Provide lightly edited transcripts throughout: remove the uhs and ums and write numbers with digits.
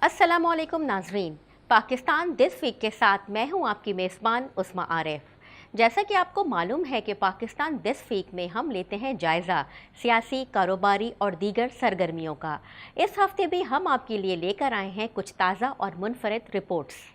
अस्सलाम वालेकुम नाजरीन। पाकिस्तान दिस वीक के साथ मैं हूं आपकी मेज़बान उस्मा आरिफ। जैसा कि आपको मालूम है कि पाकिस्तान दिस वीक में हम लेते हैं जायज़ा सियासी, कारोबारी और दीगर सरगर्मियों का। इस हफ्ते भी हम आपके लिए लेकर आए हैं कुछ ताज़ा और मुनफरद रिपोर्ट्स।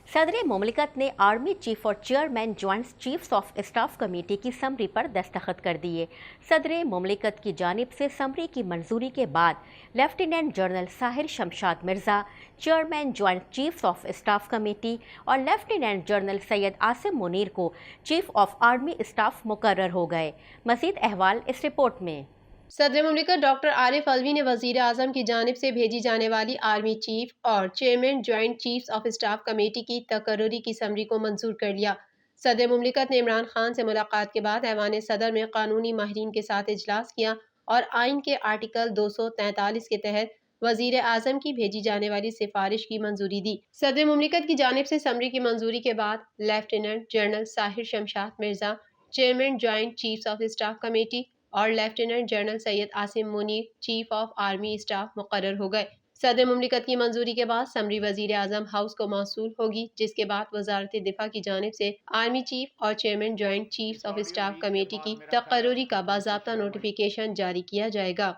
सदर मुमलिकत ने आर्मी चीफ और chairman joint chiefs of staff committee की समरी पर दस्तखत कर दिए। सदर मुमलिकत की जानिब से समरी की मंजूरी के बाद lieutenant general Sahir Shamshad Mirza, chairman joint chiefs of staff committee और लेफ्टिनेंट जनरल सैयद आसिम मुनीर को चीफ ऑफ आर्मी स्टाफ मुकर्रर हो गए। मज़ीद अहवाल इस रिपोर्ट में। सदर मुमलिकत डॉक्टर आरिफ अलवी ने वजीर आजम की जानिब से भेजी जाने वाली आर्मी चीफ और chairman joint chiefs of staff committee की तकर्रुरी की समरी को मंजूर कर लिया। सदर मुमलिकत ने इमरान खान से मुलाकात के बाद ऐवान सदर में कानूनी माहिरीन के साथ इजलास किया और आइन के आर्टिकल 243 के तहत वजीर आजम की भेजी जाने वाली सिफारिश की मंजूरी दी। सदर मुमलिकत की जानिब से समरी की मंजूरी के बाद lieutenant general Sahir Shamshad Mirza, chairman joint chiefs of staff committee और lieutenant general Syed Asim Munir chief of army staff मुकर्रर हो गए। सदर मुमलिकत की मंजूरी के बाद समरी वजीर आजम हाउस को मौसूल होगी, जिसके बाद वजारत दिफा की जानिब से आर्मी चीफ और chairman joint chiefs of staff committee की तकर्रुरी का बाज़ाब्ता नोटिफिकेशन जारी किया जाएगा।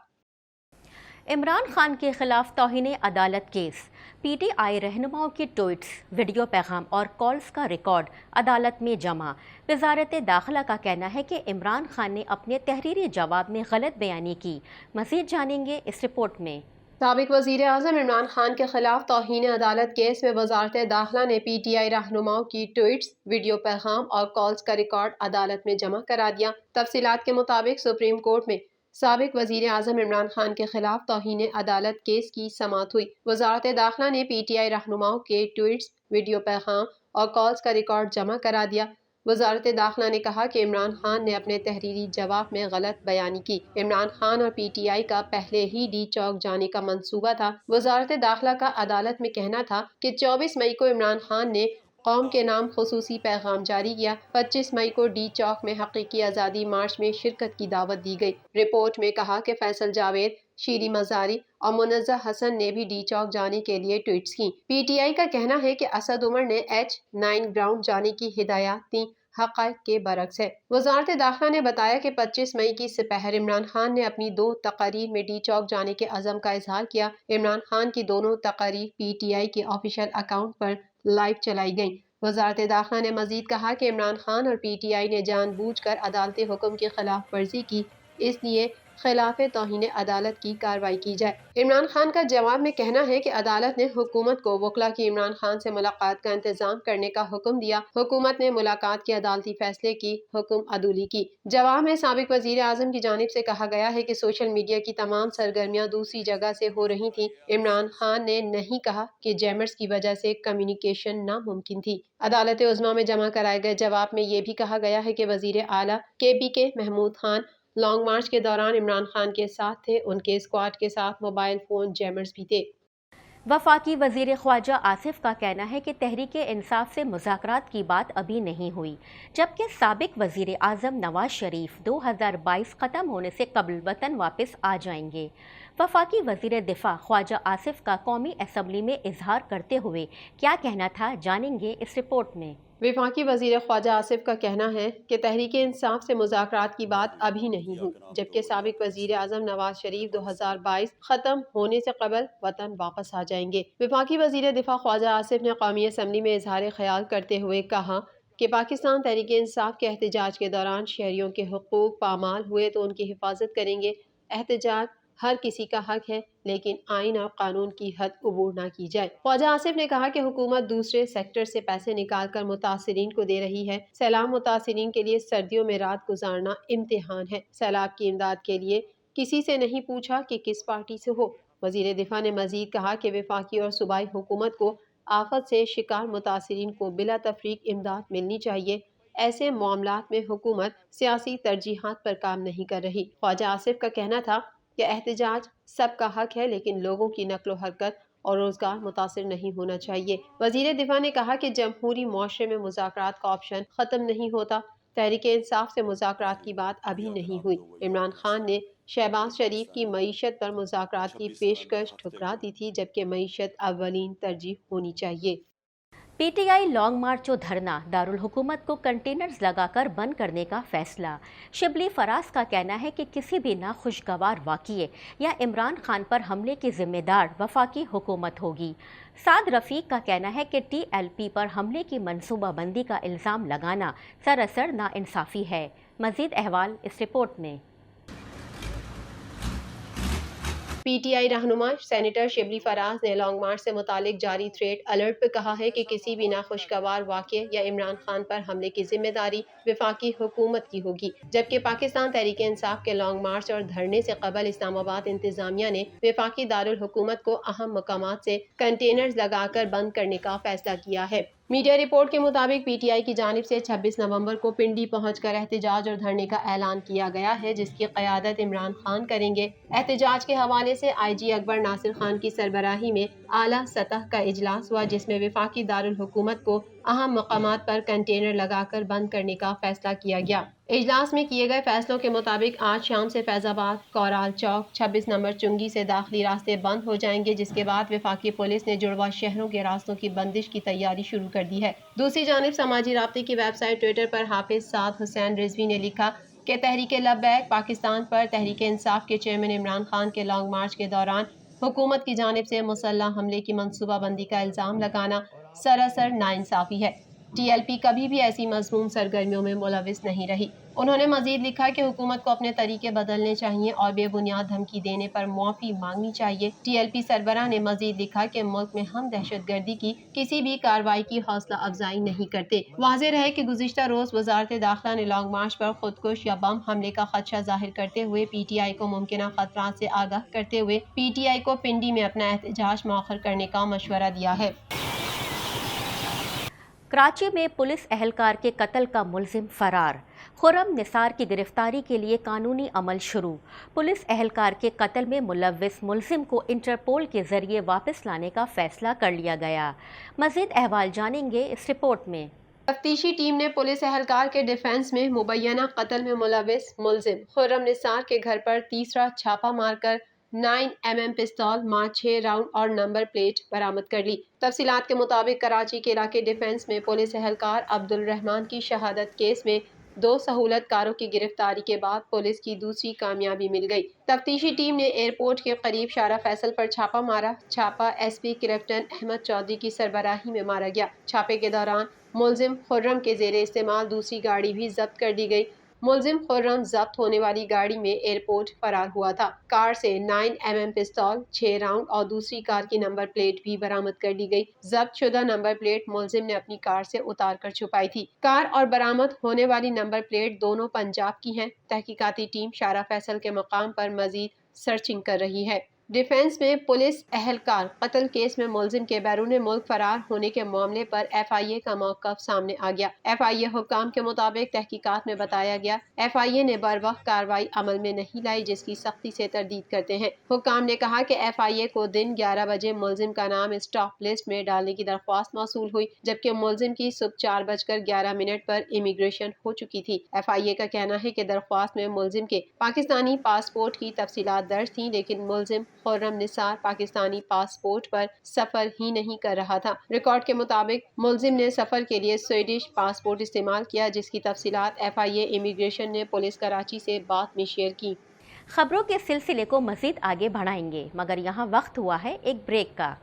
इमरान खान के खिलाफ तौहीन अदालत केस। पीटीआई रहनुमाओं के ट्वीट्स, वीडियो पैगाम और कॉल्स का रिकॉर्ड अदालत में जमा। वजारत दाखिला का कहना है कि इमरान खान ने अपने तहरीरी जवाब में गलत बयानी की। मज़ीद जानेंगे इस रिपोर्ट में। साबिक वज़ीर आज़म इमरान खान के खिलाफ तौहीन अदालत केस में वजारत दाखिला ने पीटीआई रहनुमाओं की ट्वीट्स, वीडियो पैगाम और कॉल्स का रिकॉर्ड अदालत में जमा करा दिया। तफसीलात के मुताबिक सुप्रीम कोर्ट में साबिक वज़ीर आज़म इमरान खान के खिलाफ तौहीन अदालत केस की समाअत हुई। वजारत दाखिला ने पीटीआई रहनुमाओं के ट्वीट्स, वीडियो पैगाम और कॉल्स का रिकॉर्ड जमा करा दिया। वजारत दाखिला ने कहा कि इमरान खान ने अपने तहरीरी जवाब में गलत बयानी की। इमरान खान और पीटीआई का पहले ही डी चौक जाने का मंसूबा था। वजारत दाखिला का अदालत में कहना था कि 24 मई को इमरान खान ने कौम के नाम खुसूसी पैगाम जारी किया। 25 मई को डी चौक में हकीकी आज़ादी मार्च में शिरकत की दावत दी गई। रिपोर्ट में कहा कि फैसल जावेद, शीरी मजारी और मुनज़्ज़ह हसन ने भी डी चौक जाने के लिए ट्वीट्स की। पीटीआई का कहना है कि असद उमर ने H9 ग्राउंड जाने की हिदायत दी, हक़ाइक़ के बरक्स है। वजारत दाखिला ने बताया कि 25 मई की सुपहर इमरान खान ने अपनी 2 तकारीर में डी चौक जाने के अज़म का इजहार किया। इमरान खान की दोनों तकारीर पीटीआई के ऑफिशियल अकाउंट पर लाइव चलाई गई। वजारत दाखिला ने मजीद कहा कि इमरान खान और पीटीआई ने जानबूझकर अदालती हुक्म की खिलाफ वर्जी की, इसलिए खिलाफ तौहीन अदालत की कार्रवाई की जाए। इमरान खान का जवाब में कहना है कि अदालत ने हुकूमत को वकला की इमरान खान से मुलाकात का इंतजाम करने का हुक्म दिया। हुकूमत ने मुलाकात के अदालती फैसले की हुक्म अदूली की। जवाब में साबिक वजीर आजम की जानिब से कहा गया है कि सोशल मीडिया की तमाम सरगर्मियाँ दूसरी जगह से हो रही थी। इमरान खान ने नहीं कहा कि जैमर्स की वजह से कम्युनिकेशन नामुमकिन थी। अदालत उज़्मा में जमा कराए गए जवाब में ये भी कहा गया है कि वजीर आला KPK महमूद खान लॉन्ग मार्च के दौरान इमरान खान के साथ थे। उनके स्क्वाड के साथ मोबाइल फोन जैमर्स भी थे। वफाकी वज़ीर ख्वाजा आसिफ का कहना है कि तहरीक इंसाफ से मुज़ाकरात की बात अभी नहीं हुई, जबकि साबिक वज़ीर आज़म नवाज शरीफ 2022 ख़त्म होने से कबल वतन वापस आ जाएंगे। वफाकी वज़ीर दिफा ख्वाजा आसिफ का कौमी असम्बली में इजहार करते हुए क्या कहना था, जानेंगे इस रिपोर्ट में। वफाकी वज़ीर ख्वाजा आसिफ का कहना है कि तहरीक इंसाफ से मुज़ाकरात की बात अभी नहीं हुई, जबकि साबिक वज़ीर आज़म नवाज शरीफ 2022 ख़त्म होने से कबल वतन वापस आ जाएंगे। वफाकी वज़ीर दिफा ख्वाजा आसिफ ने कौमी असम्बली में इजहार ख्याल करते हुए कहा कि पाकिस्तान तहरीक इंसाफ के एहतजाज के दौरान शहरियों के हुकूक पामाल हुए तो उनकी हिफाजत करेंगे। एहतजाज हर किसी का हक है, लेकिन आइन और कानून की हद अबूर न की जाए। ख्वाजा आसिफ ने कहा कि हुकूमत दूसरे सेक्टर से पैसे निकाल कर मुतासिरीन को दे रही है। सैलाब मुतासिरीन के लिए सर्दियों में रात गुजारना इम्तिहान है। सैलाब की इमदाद के लिए किसी से नहीं पूछा कि किस पार्टी से हो। वजीर दिफा ने मजीद कहा कि वफाकी और सूबाई हुकूमत को आफत से शिकार मुतासिरीन को बिला तफरीक इमदाद मिलनी चाहिए। ऐसे मामलात में हुकूमत सियासी तरजीहात पर काम नहीं कर रही। ख्वाजा आसिफ का कहना था कि एहतजाज सबका हक है, लेकिन लोगों की नक्लो हरकत اور روزگار متاثر نہیں ہونا چاہیے۔ وزیر دفاع نے کہا کہ جمہوری معاشرے میں مذاکرات کا آپشن ختم نہیں ہوتا۔ تحریک انصاف سے مذاکرات کی بات ابھی نہیں ہوئی۔ عمران خان نے شہباز شریف کی معیشت پر مذاکرات کی پیشکش ٹھکرا دی تھی، جبکہ معیشت اولین ترجیح ہونی چاہیے۔ P T I long march و دھرنا دارالحکومت کو کنٹینرز لگا کر بند کرنے کا فیصلہ۔ شبلی فراز کا کہنا ہے کہ کسی بھی ناخوشگوار واقعے یا عمران خان پر حملے کی ذمہ دار وفاقی حکومت ہوگی۔ سعد رفیق کا کہنا ہے کہ ٹی ایل پی پر حملے کی منصوبہ بندی کا الزام لگانا سراسر ناانصافی ہے۔ مزید احوال اس رپورٹ میں۔ پی ٹی آئی رہنما سینیٹر شبلی فراز نے لانگ مارچ سے متعلق جاری تھریڈ الرٹ پہ کہا ہے کہ کسی بھی ناخوشگوار واقعے یا عمران خان پر حملے کی ذمہ داری وفاقی حکومت کی ہوگی، جبکہ پاکستان تحریک انصاف کے لانگ مارچ اور دھرنے سے قبل اسلام آباد انتظامیہ نے وفاقی دارالحکومت کو اہم مقامات سے کنٹینرز لگا کر بند کرنے کا فیصلہ کیا ہے۔ میڈیا رپورٹ کے مطابق پی ٹی آئی کی جانب سے 26 نومبر کو پنڈی پہنچ کر احتجاج اور دھرنے کا اعلان کیا گیا ہے، جس کی قیادت عمران خان کریں گے۔ احتجاج کے حوالے سے آئی جی اکبر ناصر خان کی سربراہی میں اعلیٰ سطح کا اجلاس ہوا، جس میں وفاقی دارالحکومت کو اہم مقامات پر کنٹینر لگا کر بند کرنے کا فیصلہ کیا گیا۔ اجلاس میں کیے گئے فیصلوں کے مطابق آج شام سے فیض آباد، کورال چوک، 26 نمبر چنگی سے داخلی راستے بند ہو جائیں گے، جس کے بعد وفاقی پولیس نے جڑواں شہروں کے راستوں کی بندش کی تیاری شروع کر دی ہے۔ دوسری جانب سماجی رابطے کی ویب سائٹ ٹویٹر پر حافظ سعد حسین رضوی نے لکھا کہ تحریک لبیک پاکستان پر تحریک انصاف کے چیئرمین عمران خان کے لانگ مارچ کے دوران حکومت کی جانب سے مسلح حملے کی منصوبہ بندی کا الزام لگانا سراسر ناانصافی ہے۔ ٹی ایل پی کبھی بھی ایسی مذموم سرگرمیوں میں ملوث نہیں رہی۔ انہوں نے مزید لکھا کہ حکومت کو اپنے طریقے بدلنے چاہیے اور بے بنیاد دھمکی دینے پر معافی مانگنی چاہیے۔ ٹی ایل پی سربراہ نے مزید لکھا کہ ملک میں ہم دہشت گردی کی کسی بھی کارروائی کی حوصلہ افزائی نہیں کرتے۔ واضح رہے کہ گزشتہ روز وزارت داخلہ نے لانگ مارچ پر خودکش یا بم حملے کا خدشہ ظاہر کرتے ہوئے پی ٹی آئی کو ممکنہ خطرات سے آگاہ کرتے ہوئے پی ٹی آئی کو پنڈی میں اپنا احتجاج مؤخر کرنے کا مشورہ دیا ہے۔ کراچی میں پولیس اہلکار کے قتل کا ملزم فرار، خرم نثار کی گرفتاری کے لیے قانونی عمل شروع۔ پولیس اہلکار کے قتل میں ملوث ملزم کو انٹرپول کے ذریعے واپس لانے کا فیصلہ کر لیا گیا۔ مزید احوال جانیں گے اس رپورٹ میں۔ تفتیشی ٹیم نے پولیس اہلکار کے ڈیفنس میں مبینہ قتل میں ملوث ملزم خرم نثار کے گھر پر تیسرا چھاپہ مار کر 9mm پستول مار 6 راؤنڈ اور نمبر پلیٹ برآمد کر لی۔ تفصیلات کے مطابق کراچی کے علاقے ڈیفنس میں پولیس اہلکار عبد الرحمان کی شہادت کیس میں 2 سہولت کاروں کی گرفتاری کے بعد پولیس کی دوسری کامیابی مل گئی۔ تفتیشی ٹیم نے ایئرپورٹ کے قریب شارع فیصل پر چھاپہ مارا۔ چھاپہ S P captain Ahmed Chaudhry کی سربراہی میں مارا گیا۔ چھاپے کے دوران ملزم خرم کے زیر استعمال دوسری گاڑی بھی ضبط کر دی گئی۔ ملزم خرم ضبط ہونے والی گاڑی میں ایئرپورٹ فرار ہوا تھا۔ کار سے 9mm پستول، 6 راؤنڈ اور دوسری کار کی نمبر پلیٹ بھی برآمد کر لی گئی۔ ضبط شدہ نمبر پلیٹ ملزم نے اپنی کار سے اتار کر چھپائی تھی۔ کار اور برآمد ہونے والی نمبر پلیٹ دونوں پنجاب کی ہیں۔ تحقیقاتی ٹیم شارع فیصل کے مقام پر مزید سرچنگ کر رہی ہے۔ ڈیفنس میں پولیس اہلکار قتل کیس میں ملزم کے بیرون ملک فرار ہونے کے معاملے پر ایف آئی اے کا موقف سامنے آ گیا۔ ایف آئی اے حکام کے مطابق تحقیقات میں بتایا گیا، ایف آئی اے نے بروقت کارروائی عمل میں نہیں لائی، جس کی سختی سے تردید کرتے ہیں۔ حکام نے کہا کہ ایف آئی اے کو دن 11 بجے ملزم کا نام اسٹاپ لسٹ میں ڈالنے کی درخواست موصول ہوئی، جبکہ ملزم کی صبح 4:11 پر امیگریشن ہو چکی تھی۔ ایف آئی اے کا کہنا ہے کہ درخواست میں ملزم کے پاکستانی پاسپورٹ کی تفصیلات درج تھیں، لیکن ملزم خرم نثار پاکستانی پاسپورٹ پر سفر ہی نہیں کر رہا تھا۔ ریکارڈ کے مطابق ملزم نے سفر کے لیے سویڈش پاسپورٹ استعمال کیا، جس کی تفصیلات ایف آئی اے امیگریشن نے پولیس کراچی سے بعد میں شیئر کی۔ خبروں کے سلسلے کو مزید آگے بڑھائیں گے، مگر یہاں وقت ہوا ہے ایک بریک کا۔